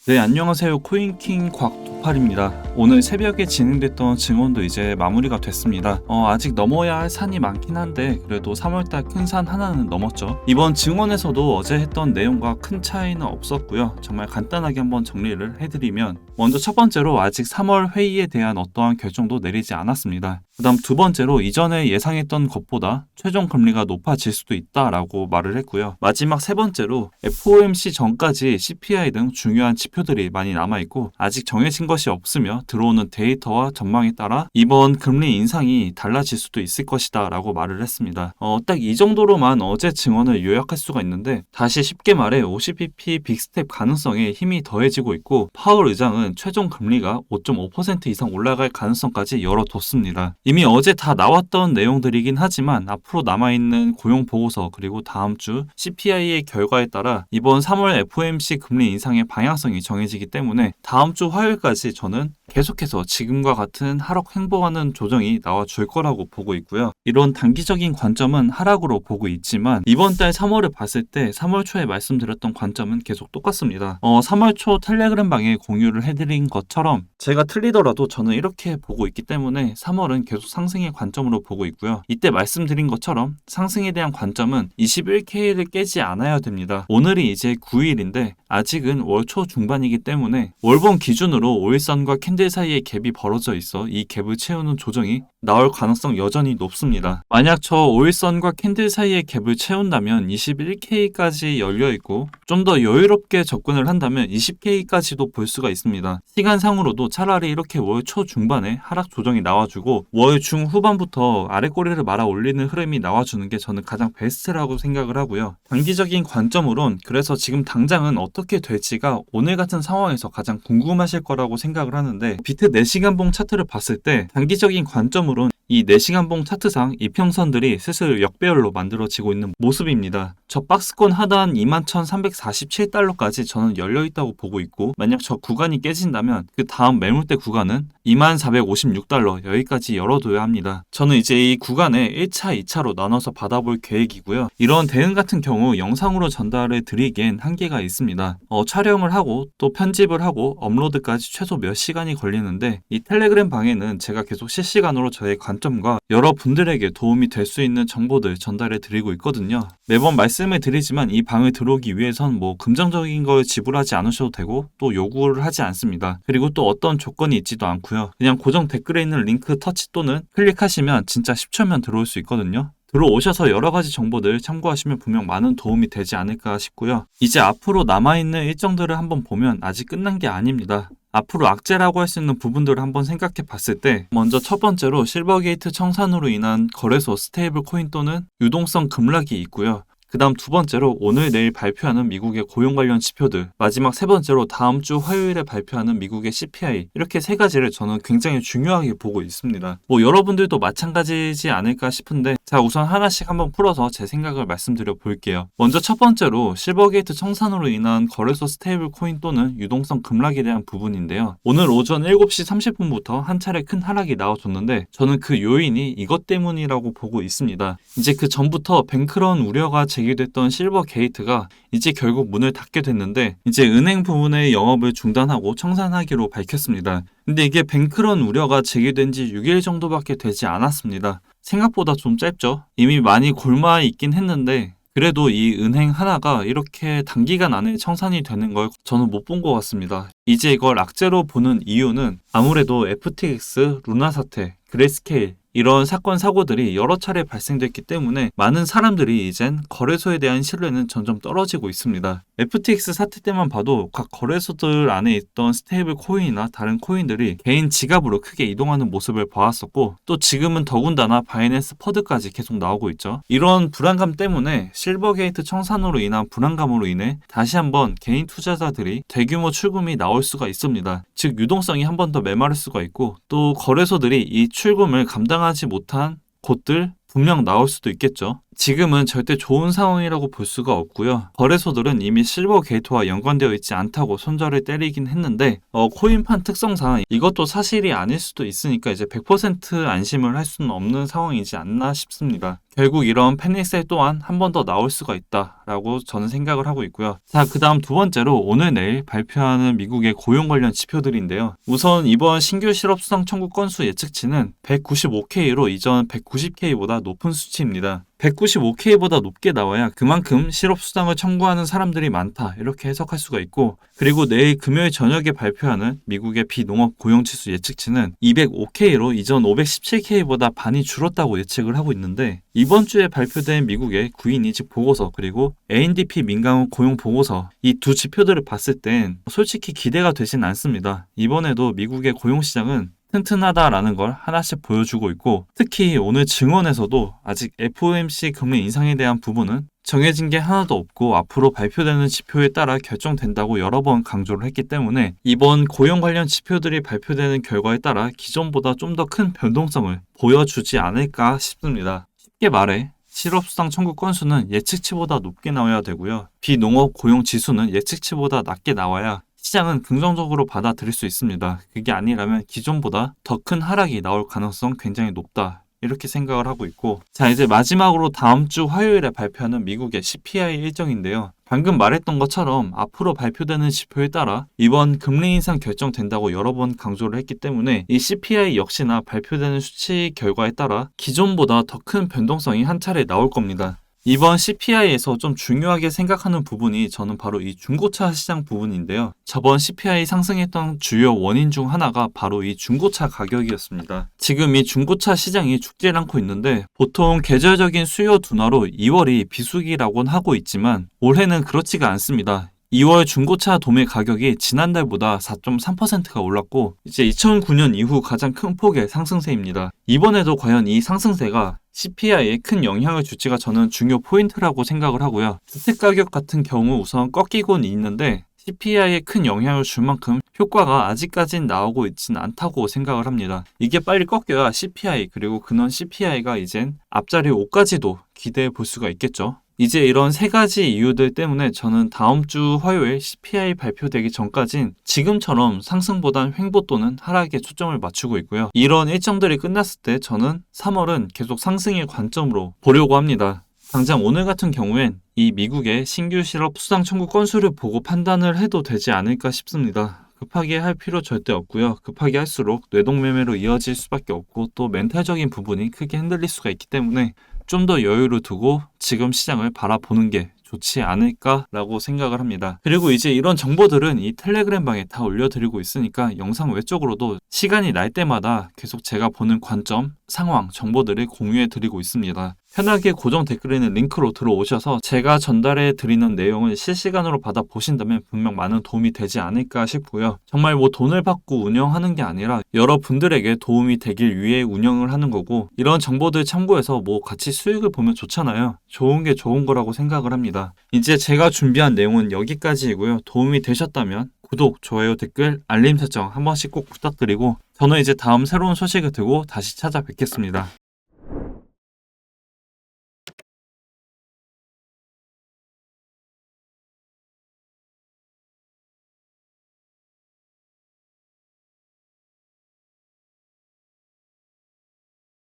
네, 안녕하세요. 코인킹 곽도팔입니다. 오늘 새벽에 진행됐던 증원도 이제 마무리가 됐습니다. 아직 넘어야 할 산이 많긴 한데 그래도 3월달 큰 산 하나는 넘었죠. 이번 증원에서도 어제 했던 내용과 큰 차이는 없었고요. 정말 간단하게 한번 정리를 해드리면, 먼저 첫 번째로 아직 3월 회의에 대한 어떠한 결정도 내리지 않았습니다. 그 다음 두 번째로 이전에 예상했던 것보다 최종 금리가 높아질 수도 있다라고 말을 했고요. 마지막 세 번째로 FOMC 전까지 CPI 등 중요한 지표들이 많이 남아있고 아직 정해진 것이 없으며 들어오는 데이터와 전망에 따라 이번 금리 인상이 달라질 수도 있을 것이다 라고 말을 했습니다. 딱 이 정도로만 어제 증언을 요약할 수가 있는데, 다시 쉽게 말해 50bp 빅스텝 가능성에 힘이 더해지고 있고, 파월 의장은 최종 금리가 5.5% 이상 올라갈 가능성까지 열어뒀습니다. 이미 어제 다 나왔던 내용들이긴 하지만 앞으로 남아있는 고용 보고서 그리고 다음 주 CPI의 결과에 따라 이번 3월 FOMC 금리 인상의 방향성이 정해지기 때문에 다음 주 화요일까지 저는 계속해서 지금과 같은 하락 횡보하는 조정이 나와줄 거라고 보고 있고요. 이런 단기적인 관점은 하락으로 보고 있지만 이번 달 3월을 봤을 때 3월 초에 말씀드렸던 관점은 계속 똑같습니다. 3월 초 텔레그램 방에 공유를 해드린 것처럼 제가 틀리더라도 저는 이렇게 보고 있기 때문에 3월은 계속 상승의 관점으로 보고 있고요. 이때 말씀드린 것처럼 상승에 대한 관점은 21K를 깨지 않아야 됩니다. 오늘이 이제 9일인데 아직은 월 초 중반이기 때문에 월봉 기준으로 5일선과 캔들 사이에 갭이 벌어져 있어 이 갭을 채우는 조정이 나올 가능성 여전히 높습니다. 만약 저 5일선과 캔들 사이의 갭을 채운다면 21K까지 열려있고 좀 더 여유롭게 접근을 한다면 20K까지도 볼 수가 있습니다. 시간상으로도 차라리 이렇게 월 초 중반에 하락 조정이 나와주고 월 중 후반부터 아래꼬리를 말아 올리는 흐름이 나와주는 게 저는 가장 베스트라고 생각을 하고요. 단기적인 관점으론 그래서 지금 당장은 어떻게 될지가 오늘 같은 상황에서 가장 궁금하실 거라고 생각을 하는데, 비트 4시간봉 차트를 봤을 때 단기적인 관점으론 이 4시간봉 차트상 이평선들이 슬슬 역배열로 만들어지고 있는 모습입니다. 저 박스권 하단 21,347달러까지 저는 열려있다고 보고 있고, 만약 저 구간이 깨진다면 그 다음 매물대 구간은 2456달러 여기까지 열어둬야 합니다. 저는 이제 이 구간에 1차, 2차로 나눠서 받아볼 계획이고요. 이런 대응 같은 경우 영상으로 전달을 드리기엔 한계가 있습니다. 촬영을 하고 또 편집을 하고 업로드까지 최소 몇 시간이 걸리는데, 이 텔레그램 방에는 제가 계속 실시간으로 저의 관점과 여러분들에게 도움이 될 수 있는 정보들 전달해 드리고 있거든요. 매번 말씀을 드리지만 이 방을 들어오기 위해선 금전적인 걸 지불하지 않으셔도 되고 또 요구를 하지 않습니다. 그리고 또 어떤 조건이 있지도 않고요. 그냥 고정 댓글에 있는 링크 터치 또는 클릭하시면 진짜 10초면 들어올 수 있거든요. 들어오셔서 여러 가지 정보들 참고하시면 분명 많은 도움이 되지 않을까 싶고요. 이제 앞으로 남아있는 일정들을 한번 보면 아직 끝난 게 아닙니다. 앞으로 악재라고 할 수 있는 부분들을 한번 생각해 봤을 때, 먼저 첫 번째로 실버게이트 청산으로 인한 거래소 스테이블 코인 또는 유동성 급락이 있고요. 그 다음 두 번째로 오늘 내일 발표하는 미국의 고용 관련 지표들, 마지막 세 번째로 다음 주 화요일에 발표하는 미국의 CPI, 이렇게 세 가지를 저는 굉장히 중요하게 보고 있습니다. 여러분들도 마찬가지지 않을까 싶은데, 자, 우선 하나씩 한번 풀어서 제 생각을 말씀드려 볼게요. 먼저 첫 번째로 실버게이트 청산으로 인한 거래소 스테이블 코인 또는 유동성 급락에 대한 부분인데요. 오늘 오전 7시 30분부터 한 차례 큰 하락이 나와줬는데 저는 그 요인이 이것 때문이라고 보고 있습니다. 이제 그 전부터 뱅크런 우려가 제기됐던 실버게이트가 이제 결국 문을 닫게 됐는데, 이제 은행 부문의 영업을 중단하고 청산하기로 밝혔습니다. 근데 이게 뱅크런 우려가 제기된 지 6일 정도밖에 되지 않았습니다. 생각보다 좀 짧죠? 이미 많이 골마 있긴 했는데 그래도 이 은행 하나가 이렇게 단기간 안에 청산이 되는 걸 저는 못 본 것 같습니다. 이제 이걸 악재로 보는 이유는 아무래도 FTX, 루나 사태, 그레이스케일 이런 사건 사고들이 여러 차례 발생됐기 때문에 많은 사람들이 이젠 거래소에 대한 신뢰는 점점 떨어지고 있습니다. FTX 사태 때만 봐도 각 거래소들 안에 있던 스테이블 코인이나 다른 코인들이 개인 지갑으로 크게 이동하는 모습을 보았었고, 또 지금은 더군다나 바이낸스 퍼드까지 계속 나오고 있죠. 이런 불안감 때문에 실버게이트 청산으로 인한 불안감으로 인해 다시 한번 개인 투자자들이 대규모 출금이 나올 수가 있습니다. 즉 유동성이 한 번 더 메마를 수가 있고, 또 거래소들이 이 출금을 감당하지 못한 곳들 분명 나올 수도 있겠죠. 지금은 절대 좋은 상황이라고 볼 수가 없고요. 거래소들은 이미 실버 게이트와 연관되어 있지 않다고 손절을 때리긴 했는데 코인판 특성상 이것도 사실이 아닐 수도 있으니까 이제 100% 안심을 할 수는 없는 상황이지 않나 싶습니다. 결국 이런 패닉셀 또한 한 번 더 나올 수가 있다라고 저는 생각을 하고 있고요. 자, 그 다음 두 번째로 오늘 내일 발표하는 미국의 고용 관련 지표들인데요. 우선 이번 신규 실업수당 청구 건수 예측치는 195K로 이전 190K보다 높은 수치입니다. 195K보다 높게 나와야 그만큼 실업수당을 청구하는 사람들이 많다 이렇게 해석할 수가 있고, 그리고 내일 금요일 저녁에 발표하는 미국의 비농업 고용지수 예측치는 205K로 이전 517K보다 반이 줄었다고 예측을 하고 있는데, 이번 주에 발표된 미국의 구인이직 보고서 그리고 ADP 민간업 고용 보고서 이 두 지표들을 봤을 땐 솔직히 기대가 되진 않습니다. 이번에도 미국의 고용시장은 튼튼하다라는 걸 하나씩 보여주고 있고, 특히 오늘 증언에서도 아직 FOMC 금리 인상에 대한 부분은 정해진 게 하나도 없고 앞으로 발표되는 지표에 따라 결정된다고 여러 번 강조를 했기 때문에 이번 고용 관련 지표들이 발표되는 결과에 따라 기존보다 좀 더 큰 변동성을 보여주지 않을까 싶습니다. 쉽게 말해 실업수당 청구 건수는 예측치보다 높게 나와야 되고요. 비농업 고용 지수는 예측치보다 낮게 나와야 시장은 긍정적으로 받아들일 수 있습니다. 그게 아니라면 기존보다 더 큰 하락이 나올 가능성 굉장히 높다, 이렇게 생각을 하고 있고, 자, 이제 마지막으로 다음 주 화요일에 발표하는 미국의 CPI 일정인데요. 방금 말했던 것처럼 앞으로 발표되는 지표에 따라 이번 금리 인상 결정된다고 여러 번 강조를 했기 때문에 이 CPI 역시나 발표되는 수치 결과에 따라 기존보다 더 큰 변동성이 한 차례 나올 겁니다. 이번 CPI에서 좀 중요하게 생각하는 부분이 저는 바로 이 중고차 시장 부분인데요. 저번 CPI 상승했던 주요 원인 중 하나가 바로 이 중고차 가격이었습니다. 지금 이 중고차 시장이 죽지 않고 있는데 보통 계절적인 수요 둔화로 2월이 비수기라고는 하고 있지만 올해는 그렇지가 않습니다. 2월 중고차 도매 가격이 지난달보다 4.3%가 올랐고 이제 2009년 이후 가장 큰 폭의 상승세입니다. 이번에도 과연 이 상승세가 CPI에 큰 영향을 줄지가 저는 중요 포인트라고 생각을 하고요. 주택가격 같은 경우 우선 꺾이곤 있는데 CPI에 큰 영향을 줄 만큼 효과가 아직까진 나오고 있진 않다고 생각을 합니다. 이게 빨리 꺾여야 CPI 그리고 근원 CPI가 이젠 앞자리 5까지도 기대해 볼 수가 있겠죠. 이제 이런 세 가지 이유들 때문에 저는 다음 주 화요일 CPI 발표되기 전까진 지금처럼 상승보단 횡보 또는 하락에 초점을 맞추고 있고요. 이런 일정들이 끝났을 때 저는 3월은 계속 상승의 관점으로 보려고 합니다. 당장 오늘 같은 경우엔 이 미국의 신규 실업 수당 청구 건수를 보고 판단을 해도 되지 않을까 싶습니다. 급하게 할 필요 절대 없고요. 급하게 할수록 뇌동매매로 이어질 수밖에 없고 또 멘탈적인 부분이 크게 흔들릴 수가 있기 때문에 좀 더 여유를 두고 지금 시장을 바라보는 게 좋지 않을까라고 생각을 합니다. 그리고 이제 이런 정보들은 이 텔레그램 방에 다 올려드리고 있으니까 영상 외적으로도 시간이 날 때마다 계속 제가 보는 관점, 상황, 정보들을 공유해드리고 있습니다. 편하게 고정 댓글에 있는 링크로 들어오셔서 제가 전달해 드리는 내용을 실시간으로 받아보신다면 분명 많은 도움이 되지 않을까 싶고요. 정말 뭐 돈을 받고 운영하는 게 아니라 여러분들에게 도움이 되길 위해 운영을 하는 거고, 이런 정보들 참고해서 뭐 같이 수익을 보면 좋잖아요. 좋은 게 좋은 거라고 생각을 합니다. 이제 제가 준비한 내용은 여기까지이고요. 도움이 되셨다면 구독, 좋아요, 댓글, 알림 설정 한 번씩 꼭 부탁드리고 저는 이제 다음 새로운 소식을 들고 다시 찾아뵙겠습니다.